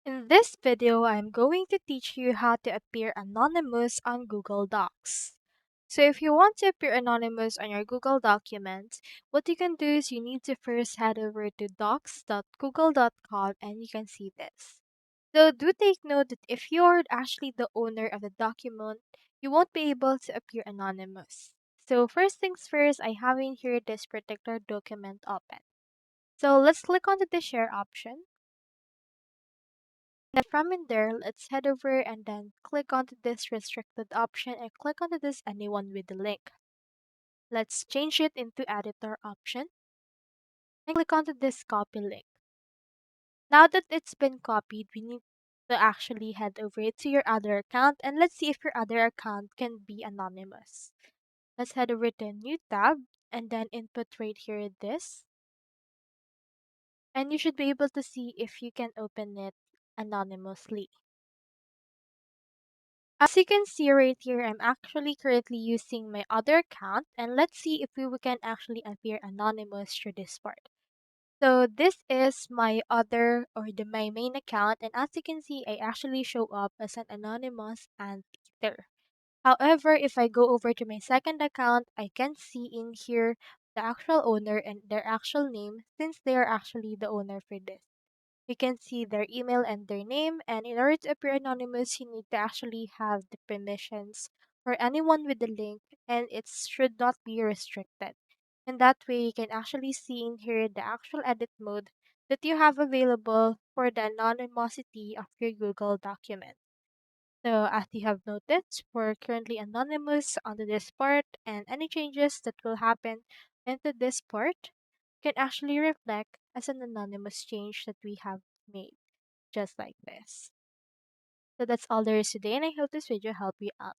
In this video, I'm going to teach you how to appear anonymous on Google Docs. So if you want to appear anonymous on your Google documents, what you can do is you need to first head over to docs.google.com and you can see this. So do take note that if you're actually the owner of the document, you won't be able to appear anonymous. So first things first, I have in here this particular document open. So let's click onto the share option. Then from in there, let's head over and then click onto this restricted option and click onto this anyone with the link. Let's change it into editor option and click onto this copy link. Now that it's been copied, we need to actually head over to your other account and let's see if your other account can be anonymous. Let's head over to a new tab and then input right here this. And you should be able to see if you can open it anonymously. As you can see right here, I'm actually currently using my other account and let's see if we can actually appear anonymous through this part. So this is my other or my main account and as you can see, I actually show up as an anonymous and Peter. However, if I go over to my second account, I can see in here the actual owner and their actual name since they are actually the owner for this. You can see their email and their name, and in order to appear anonymous, you need to actually have the permissions for anyone with the link, and it should not be restricted. And that way, you can actually see in here the actual edit mode that you have available for the anonymosity of your Google document. So, as you have noticed, we're currently anonymous onto this part, and any changes that will happen into this part can actually reflect as an anonymous change that we have made, just like this. So that's all there is today, and I hope this video helped you out.